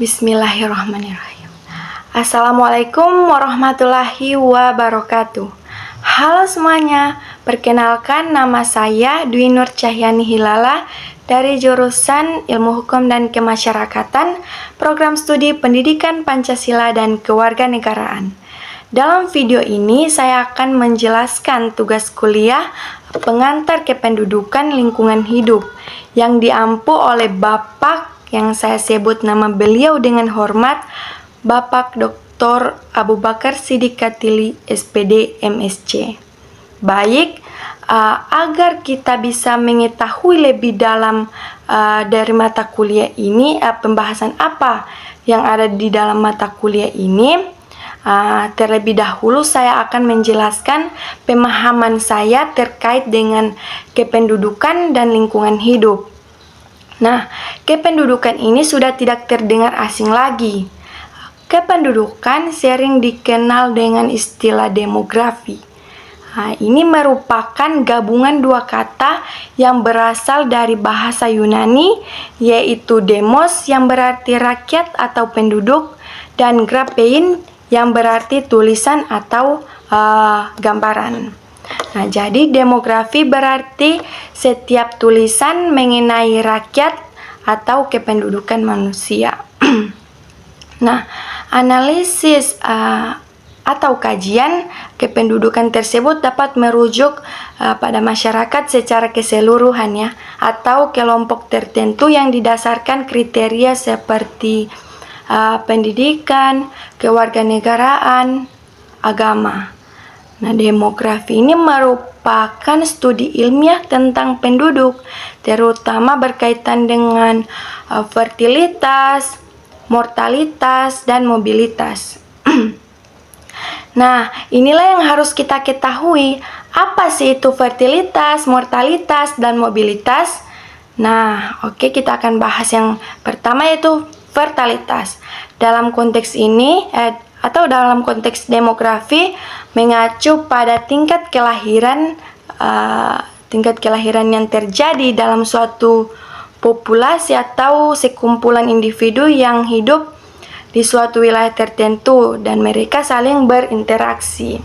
Bismillahirrahmanirrahim. Assalamualaikum warahmatullahi wabarakatuh. Halo semuanya, perkenalkan nama saya Dwi Nur Cahyani Hilala dari jurusan Ilmu Hukum dan Kemasyarakatan, Program Studi Pendidikan Pancasila dan Kewarganegaraan. Dalam video ini saya akan menjelaskan tugas kuliah pengantar kependudukan lingkungan hidup yang diampu oleh Bapak yang saya sebut nama beliau dengan hormat, Bapak Dr. Abu Bakar Siddiq Katili, SPD, MSc. Baik, agar kita bisa mengetahui lebih dalam dari mata kuliah ini, pembahasan apa yang ada di dalam mata kuliah ini, terlebih dahulu saya akan menjelaskan pemahaman saya terkait dengan kependudukan dan lingkungan hidup. Nah, kependudukan ini sudah tidak terdengar asing lagi. Kependudukan sering dikenal dengan istilah demografi. Ini merupakan gabungan dua kata yang berasal dari bahasa Yunani, yaitu demos yang berarti rakyat atau penduduk, dan graphein yang berarti tulisan atau gambaran. Nah, jadi demografi berarti setiap tulisan mengenai rakyat atau kependudukan manusia. Nah, analisis atau kajian kependudukan tersebut dapat merujuk pada masyarakat secara keseluruhan ya, atau kelompok tertentu yang didasarkan kriteria seperti pendidikan, kewarganegaraan, agama. Nah, demografi ini merupakan studi ilmiah tentang penduduk, terutama berkaitan dengan fertilitas, mortalitas, dan mobilitas. Nah, inilah yang harus kita ketahui. Apa sih itu fertilitas, mortalitas, dan mobilitas? Nah, oke, kita akan bahas yang pertama, yaitu fertilitas. Dalam konteks ini, atau dalam konteks demografi, mengacu pada tingkat kelahiran yang terjadi dalam suatu populasi atau sekumpulan individu yang hidup di suatu wilayah tertentu dan mereka saling berinteraksi.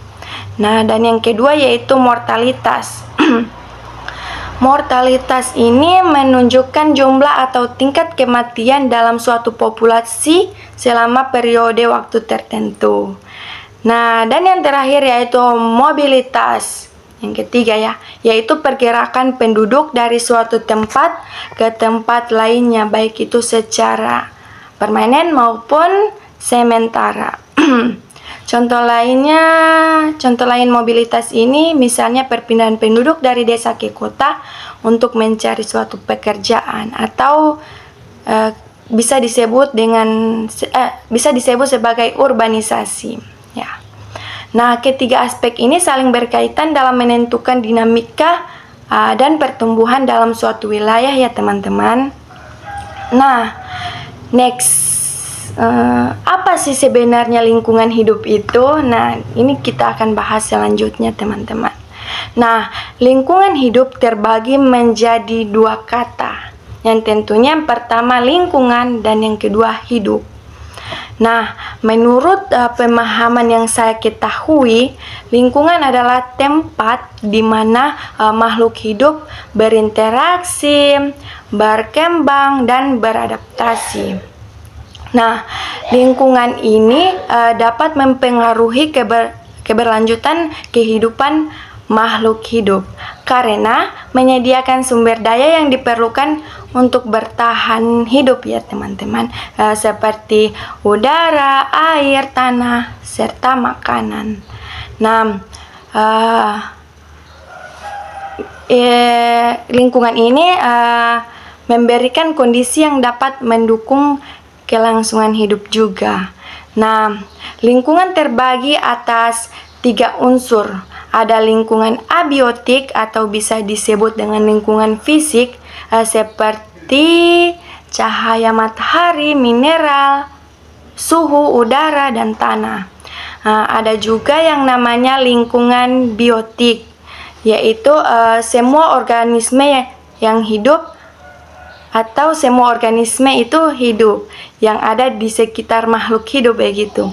Nah, dan yang kedua yaitu mortalitas. Mortalitas ini menunjukkan jumlah atau tingkat kematian dalam suatu populasi selama periode waktu tertentu. Nah, dan yang terakhir yaitu mobilitas. Yang ketiga ya, yaitu pergerakan penduduk dari suatu tempat ke tempat lainnya, baik itu secara permanen maupun sementara. Contoh lain mobilitas ini misalnya perpindahan penduduk dari desa ke kota untuk mencari suatu pekerjaan, atau bisa disebut sebagai urbanisasi ya. Nah, ketiga aspek ini saling berkaitan dalam menentukan dinamika dan pertumbuhan dalam suatu wilayah ya teman-teman. Nah, next, apa sih sebenarnya lingkungan hidup itu? Nah, ini kita akan bahas selanjutnya teman-teman. Nah, lingkungan hidup terbagi menjadi dua kata, yang tentunya yang pertama lingkungan dan yang kedua hidup. Nah, menurut pemahaman yang saya ketahui, lingkungan adalah tempat di mana makhluk hidup berinteraksi, berkembang, dan beradaptasi. Nah, lingkungan ini dapat mempengaruhi keberlanjutan kehidupan makhluk hidup karena menyediakan sumber daya yang diperlukan untuk bertahan hidup ya teman-teman, seperti udara, air, tanah, serta makanan. Nah, lingkungan ini memberikan kondisi yang dapat mendukung kelangsungan hidup juga. Nah, lingkungan terbagi atas 3 unsur. Ada lingkungan abiotik atau bisa disebut dengan lingkungan fisik, seperti cahaya matahari, mineral, suhu udara, dan tanah. Ada juga yang namanya lingkungan biotik, yaitu semua organisme yang hidup atau semua organisme itu hidup yang ada di sekitar makhluk hidup begitu.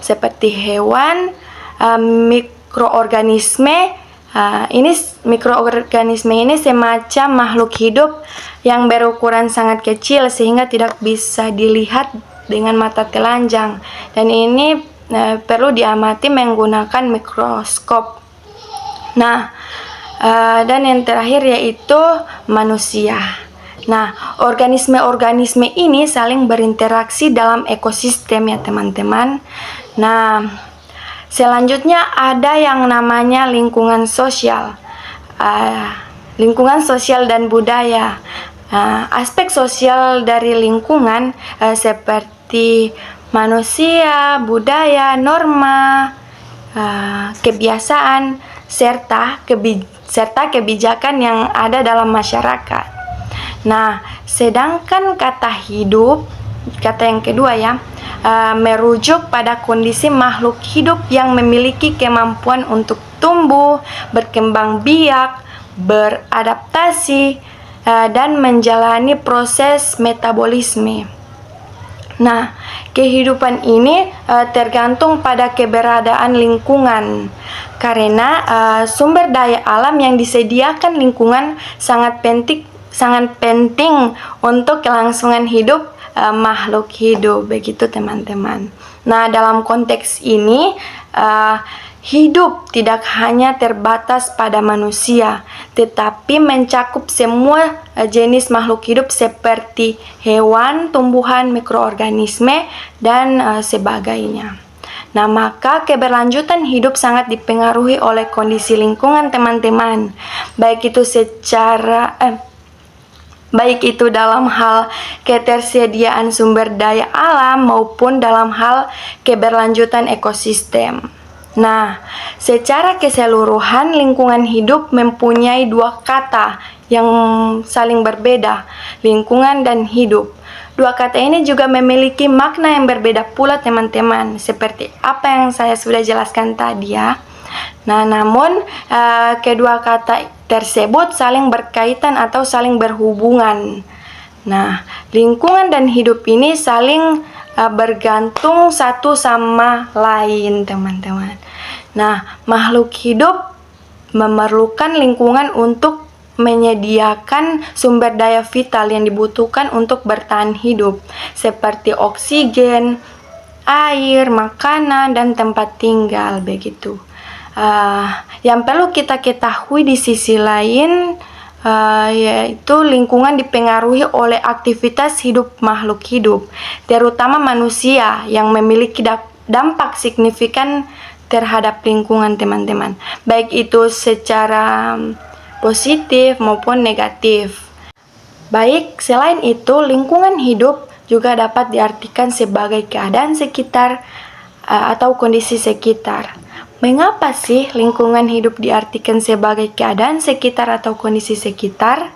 Seperti hewan, mikroorganisme. Ini mikroorganisme ini semacam makhluk hidup yang berukuran sangat kecil sehingga tidak bisa dilihat dengan mata telanjang, dan ini perlu diamati menggunakan mikroskop. Nah, dan yang terakhir yaitu manusia. Nah, organisme-organisme ini saling berinteraksi dalam ekosistem ya teman-teman. Nah, selanjutnya ada yang namanya lingkungan sosial. Lingkungan sosial dan budaya. Aspek sosial dari lingkungan seperti manusia, budaya, norma, kebiasaan, serta kebijakan yang ada dalam masyarakat. Nah, sedangkan kata hidup, kata yang kedua ya, merujuk pada kondisi makhluk hidup yang memiliki kemampuan untuk tumbuh, berkembang biak, beradaptasi, dan menjalani proses metabolisme. Nah, kehidupan ini tergantung pada keberadaan lingkungan, karena sumber daya alam yang disediakan lingkungan sangat penting untuk kelangsungan hidup makhluk hidup, begitu teman-teman. Nah, dalam konteks ini hidup tidak hanya terbatas pada manusia, tetapi mencakup semua jenis makhluk hidup seperti hewan, tumbuhan, mikroorganisme, dan sebagainya. Nah, maka keberlanjutan hidup sangat dipengaruhi oleh kondisi lingkungan teman-teman, baik itu dalam hal ketersediaan sumber daya alam maupun dalam hal keberlanjutan ekosistem. Nah, secara keseluruhan lingkungan hidup mempunyai dua kata yang saling berbeda, lingkungan dan hidup. Dua kata ini juga memiliki makna yang berbeda pula teman-teman, seperti apa yang saya sudah jelaskan tadi ya. Nah, namun kedua kata tersebut saling berkaitan atau saling berhubungan. Nah, lingkungan dan hidup ini saling bergantung satu sama lain teman-teman. Nah, makhluk hidup memerlukan lingkungan untuk menyediakan sumber daya vital yang dibutuhkan untuk bertahan hidup, seperti oksigen, air, makanan, dan tempat tinggal begitu. Yang perlu kita ketahui di sisi lain yaitu lingkungan dipengaruhi oleh aktivitas hidup makhluk hidup, terutama manusia yang memiliki dampak signifikan terhadap lingkungan teman-teman, baik itu secara positif maupun negatif. Baik, selain itu lingkungan hidup juga dapat diartikan sebagai keadaan sekitar atau kondisi sekitar. Mengapa sih lingkungan hidup diartikan sebagai keadaan sekitar atau kondisi sekitar?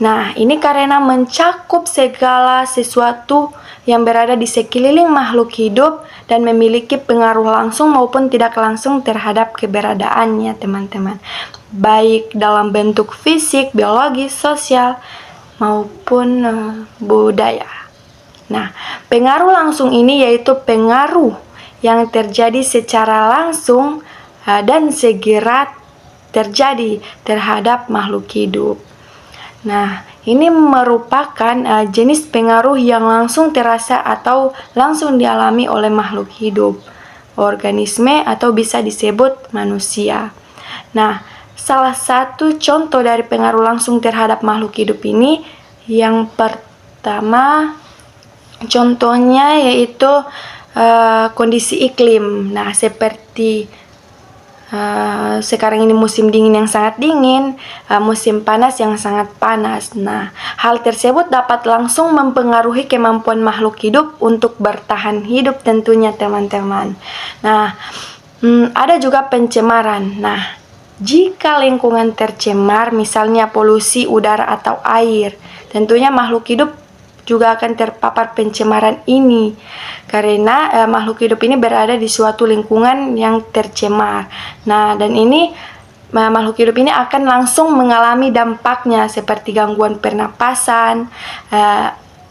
Nah, ini karena mencakup segala sesuatu yang berada di sekeliling makhluk hidup dan memiliki pengaruh langsung maupun tidak langsung terhadap keberadaannya, teman-teman. Baik dalam bentuk fisik, biologis, sosial, maupun budaya. Nah, pengaruh langsung ini yaitu pengaruh yang terjadi secara langsung dan segera terjadi terhadap makhluk hidup. Nah, ini merupakan jenis pengaruh yang langsung terasa atau langsung dialami oleh makhluk hidup, organisme, atau bisa disebut manusia. Nah, salah satu contoh dari pengaruh langsung terhadap makhluk hidup ini, yang pertama contohnya yaitu kondisi iklim. Nah, seperti sekarang ini musim dingin yang sangat dingin, musim panas yang sangat panas. Nah, hal tersebut dapat langsung mempengaruhi kemampuan makhluk hidup untuk bertahan hidup tentunya teman-teman. Nah, ada juga pencemaran. Nah, jika lingkungan tercemar, misalnya polusi udara atau air, tentunya makhluk hidup juga akan terpapar pencemaran ini, karena makhluk hidup ini berada di suatu lingkungan yang tercemar. Nah, dan ini makhluk hidup ini akan langsung mengalami dampaknya seperti gangguan pernapasan.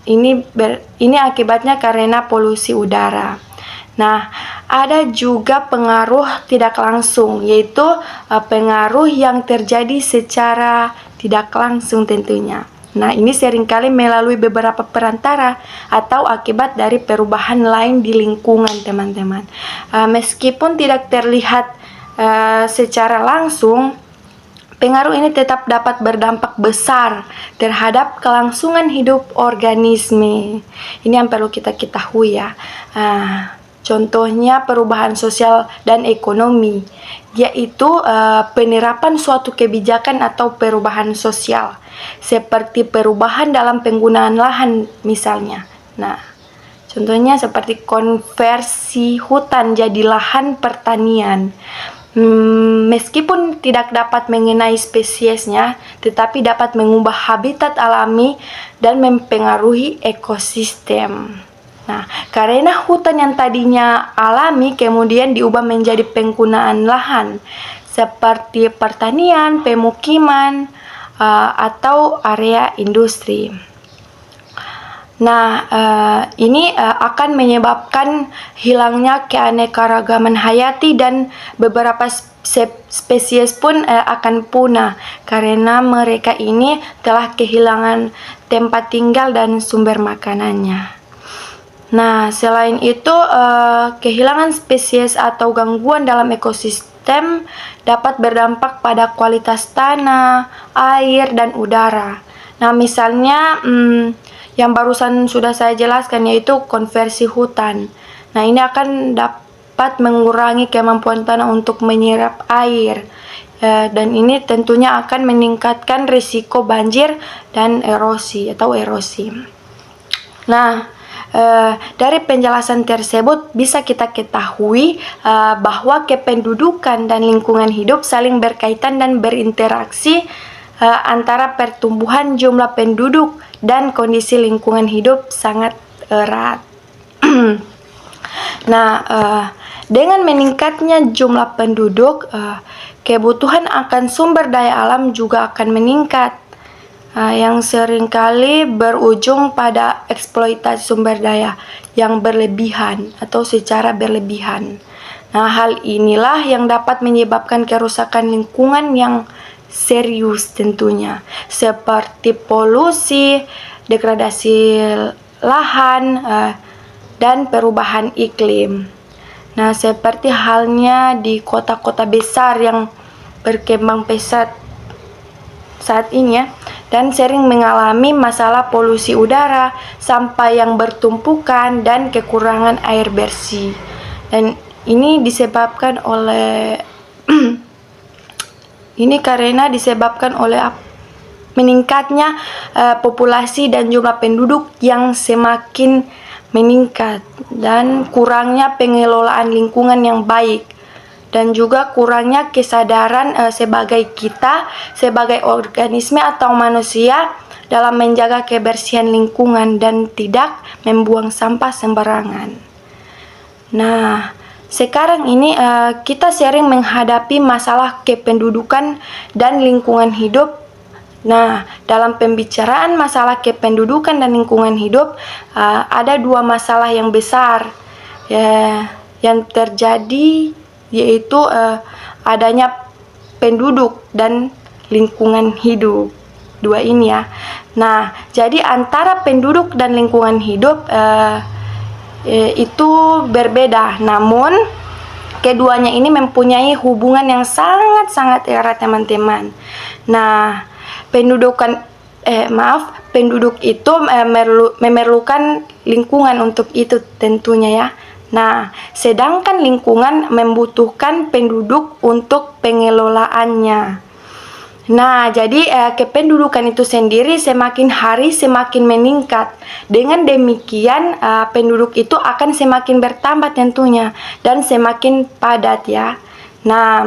Ini akibatnya karena polusi udara. Nah, ada juga pengaruh tidak langsung, yaitu pengaruh yang terjadi secara tidak langsung tentunya. Nah, ini seringkali melalui beberapa perantara atau akibat dari perubahan lain di lingkungan, teman-teman. Meskipun tidak terlihat secara langsung, pengaruh ini tetap dapat berdampak besar terhadap kelangsungan hidup organisme. Ini yang perlu kita ketahui ya. Contohnya perubahan sosial dan ekonomi, yaitu penerapan suatu kebijakan atau perubahan sosial, seperti perubahan dalam penggunaan lahan misalnya. Nah, contohnya seperti konversi hutan jadi lahan pertanian. Meskipun tidak dapat mengenai spesiesnya, tetapi dapat mengubah habitat alami dan mempengaruhi ekosistem. Nah, karena hutan yang tadinya alami kemudian diubah menjadi penggunaan lahan, seperti pertanian, pemukiman, atau area industri. Nah, ini akan menyebabkan hilangnya keanekaragaman hayati dan beberapa spesies pun akan punah karena mereka ini telah kehilangan tempat tinggal dan sumber makanannya. Nah, selain itu, kehilangan spesies atau gangguan dalam ekosistem dapat berdampak pada kualitas tanah, air, dan udara. Nah, misalnya yang barusan sudah saya jelaskan, yaitu konversi hutan. Nah, ini akan dapat mengurangi kemampuan tanah untuk menyerap air, dan ini tentunya akan meningkatkan risiko banjir dan erosi. Nah, dari penjelasan tersebut bisa kita ketahui bahwa kependudukan dan lingkungan hidup saling berkaitan dan berinteraksi antara pertumbuhan jumlah penduduk dan kondisi lingkungan hidup sangat erat. Nah, dengan meningkatnya jumlah penduduk, kebutuhan akan sumber daya alam juga akan meningkat, yang seringkali berujung pada eksploitasi sumber daya yang berlebihan atau secara berlebihan. Nah, hal inilah yang dapat menyebabkan kerusakan lingkungan yang serius tentunya, seperti polusi, degradasi lahan, dan perubahan iklim. Nah, seperti halnya di kota-kota besar yang berkembang pesat saat ini ya, dan sering mengalami masalah polusi udara, sampah yang bertumpukan, dan kekurangan air bersih. Dan ini disebabkan oleh meningkatnya populasi dan jumlah penduduk yang semakin meningkat, dan kurangnya pengelolaan lingkungan yang baik, dan juga kurangnya kesadaran sebagai organisme atau manusia dalam menjaga kebersihan lingkungan dan tidak membuang sampah sembarangan. Nah, sekarang ini kita sering menghadapi masalah kependudukan dan lingkungan hidup. Nah, dalam pembicaraan masalah kependudukan dan lingkungan hidup, ada dua masalah yang besar yang terjadi, yaitu adanya penduduk dan lingkungan hidup. Dua ini ya. Nah, jadi antara penduduk dan lingkungan hidup itu berbeda, namun keduanya ini mempunyai hubungan yang sangat-sangat erat, teman-teman. Nah, penduduk itu memerlukan lingkungan untuk itu tentunya ya. Nah, sedangkan lingkungan membutuhkan penduduk untuk pengelolaannya. Nah, jadi kependudukan itu sendiri semakin hari semakin meningkat. Dengan demikian, penduduk itu akan semakin bertambah tentunya dan semakin padat ya. Nah,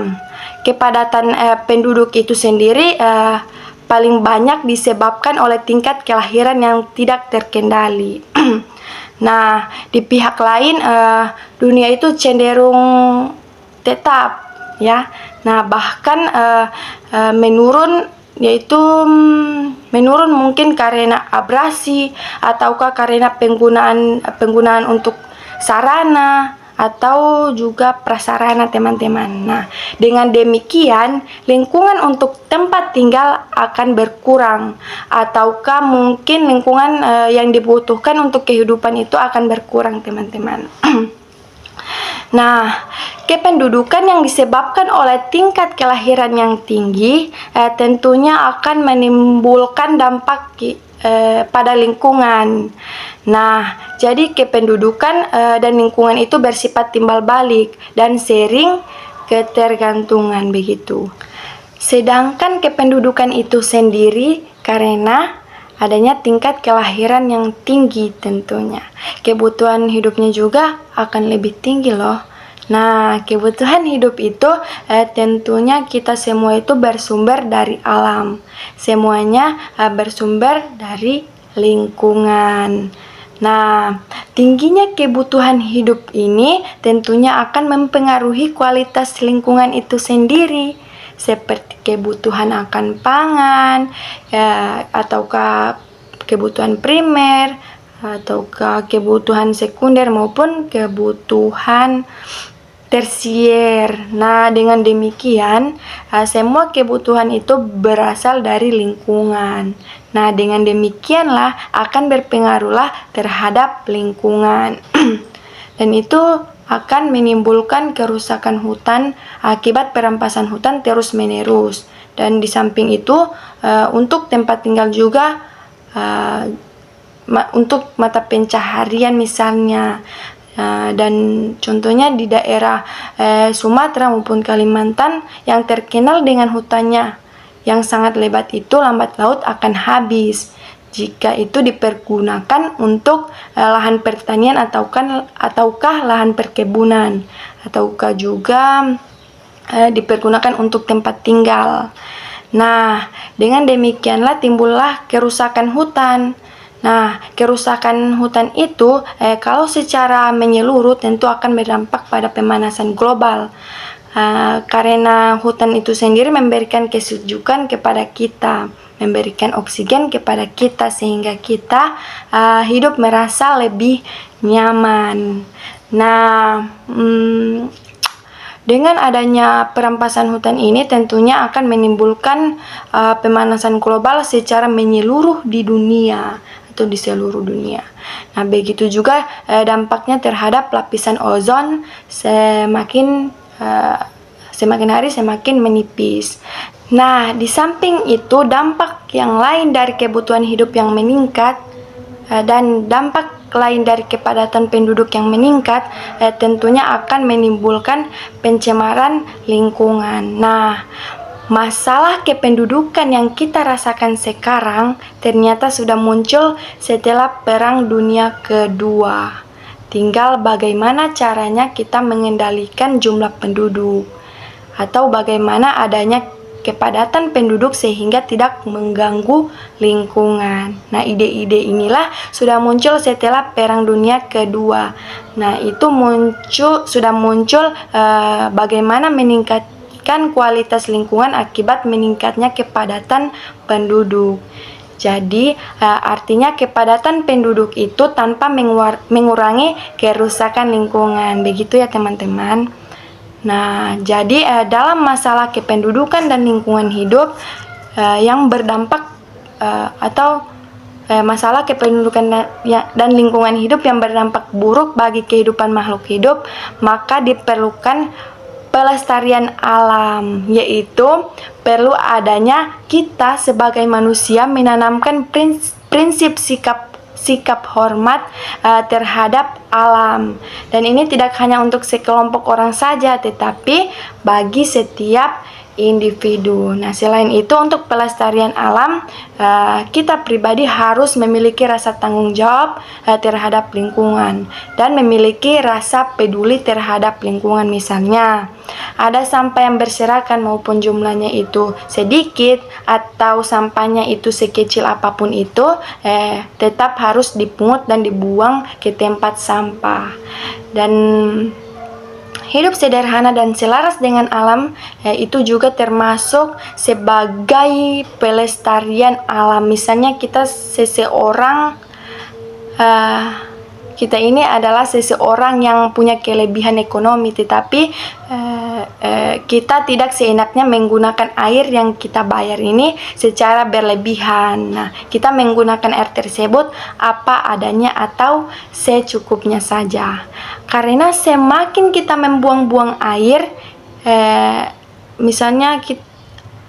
kepadatan penduduk itu sendiri paling banyak disebabkan oleh tingkat kelahiran yang tidak terkendali. Nah, di pihak lain, dunia itu cenderung tetap ya. Nah, bahkan menurun, yaitu menurun mungkin karena abrasi ataukah karena penggunaan untuk sarana atau juga prasarana, teman-teman. Nah, dengan demikian lingkungan untuk tempat tinggal akan berkurang, ataukah mungkin lingkungan yang dibutuhkan untuk kehidupan itu akan berkurang, teman-teman. Nah, kependudukan yang disebabkan oleh tingkat kelahiran yang tinggi tentunya akan menimbulkan dampak pada lingkungan. Nah, jadi kependudukan dan lingkungan itu bersifat timbal balik dan sering ketergantungan begitu. Sedangkan kependudukan itu sendiri karena adanya tingkat kelahiran yang tinggi tentunya. Kebutuhan hidupnya juga akan lebih tinggi loh. Nah, kebutuhan hidup itu tentunya kita semua itu bersumber dari alam. Semuanya bersumber dari lingkungan. Nah, tingginya kebutuhan hidup ini tentunya akan mempengaruhi kualitas lingkungan itu sendiri, seperti kebutuhan akan pangan, ataukah kebutuhan primer, ataukah kebutuhan sekunder maupun kebutuhan tersier. Nah, dengan demikian semua kebutuhan itu berasal dari lingkungan. Nah, dengan demikianlah akan berpengaruhlah terhadap lingkungan. Dan itu akan menimbulkan kerusakan hutan akibat perampasan hutan terus-menerus. Dan di samping itu untuk tempat tinggal juga, untuk mata pencaharian misalnya, dan contohnya di daerah Sumatera maupun Kalimantan yang terkenal dengan hutannya yang sangat lebat itu, lambat laut akan habis jika itu dipergunakan untuk lahan pertanian ataukah lahan perkebunan, ataukah juga dipergunakan untuk tempat tinggal. Nah, dengan demikianlah timbullah kerusakan hutan. Nah, kerusakan hutan itu kalau secara menyeluruh tentu akan berdampak pada pemanasan global. Karena hutan itu sendiri memberikan kesejukan kepada kita, memberikan oksigen kepada kita sehingga kita hidup merasa lebih nyaman. Nah, dengan adanya perampasan hutan ini tentunya akan menimbulkan pemanasan global secara menyeluruh di dunia atau di seluruh dunia. Nah, begitu juga dampaknya terhadap lapisan ozon semakin hari semakin menipis. Nah, di samping itu dampak yang lain dari kebutuhan hidup yang meningkat dan dampak lain dari kepadatan penduduk yang meningkat tentunya akan menimbulkan pencemaran lingkungan. Nah, masalah kependudukan yang kita rasakan sekarang ternyata sudah muncul setelah Perang Dunia Kedua. Tinggal bagaimana caranya kita mengendalikan jumlah penduduk, atau bagaimana adanya kepadatan penduduk sehingga tidak mengganggu lingkungan. Nah, ide-ide inilah sudah muncul setelah Perang Dunia Kedua. Nah, itu sudah muncul bagaimana meningkatkan kualitas lingkungan akibat meningkatnya kepadatan penduduk. Jadi artinya kepadatan penduduk itu tanpa mengurangi kerusakan lingkungan. Begitu ya teman-teman. Nah, jadi dalam masalah kependudukan dan lingkungan hidup yang berdampak atau masalah kependudukan dan lingkungan hidup yang berdampak buruk bagi kehidupan makhluk hidup, maka diperlukan pelestarian alam, yaitu perlu adanya kita sebagai manusia menanamkan prinsip sikap hormat terhadap alam. Dan ini tidak hanya untuk sekelompok orang saja, tetapi bagi setiap individu. Nah, selain itu untuk pelestarian alam, kita pribadi harus memiliki rasa tanggung jawab terhadap lingkungan dan memiliki rasa peduli terhadap lingkungan. Misalnya, ada sampah yang berserakan maupun jumlahnya itu sedikit atau sampahnya itu sekecil apapun itu, tetap harus dipungut dan dibuang ke tempat sampah. Dan hidup sederhana dan selaras dengan alam itu juga termasuk sebagai pelestarian alam. Misalnya kita ini adalah seseorang yang punya kelebihan ekonomi, tetapi kita tidak seenaknya menggunakan air yang kita bayar ini secara berlebihan. Nah, kita menggunakan air tersebut apa adanya atau secukupnya saja. Karena semakin kita membuang-buang air, misalnya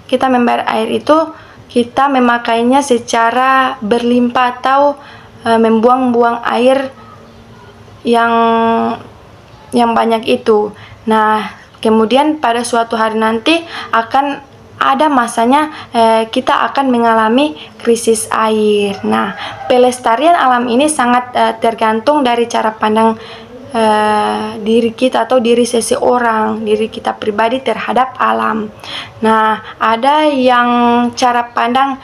kita membayar air itu, kita memakainya secara berlimpah atau membuang-buang air yang banyak itu. Nah, kemudian pada suatu hari nanti akan ada masanya kita akan mengalami krisis air. Nah, pelestarian alam ini sangat tergantung dari cara pandang diri kita atau diri seseorang, diri kita pribadi terhadap alam. Nah, ada yang cara pandang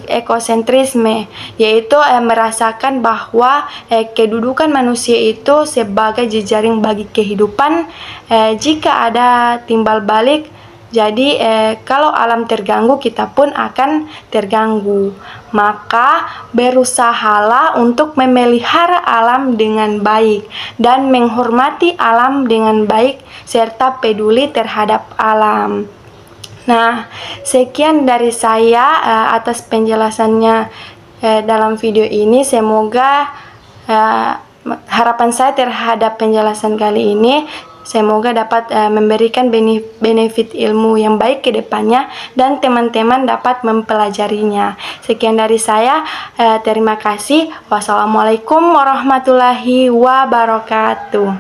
ekosentrisme, yaitu merasakan bahwa kedudukan manusia itu sebagai jejaring bagi kehidupan. Jika ada timbal balik, jadi kalau alam terganggu, kita pun akan terganggu. Maka berusahalah untuk memelihara alam dengan baik dan menghormati alam dengan baik serta peduli terhadap alam. Nah, sekian dari saya atas penjelasannya dalam video ini. Semoga harapan saya terhadap penjelasan kali ini, semoga dapat memberikan benefit ilmu yang baik ke depannya dan teman-teman dapat mempelajarinya. Sekian dari saya, terima kasih. Wassalamualaikum warahmatullahi wabarakatuh.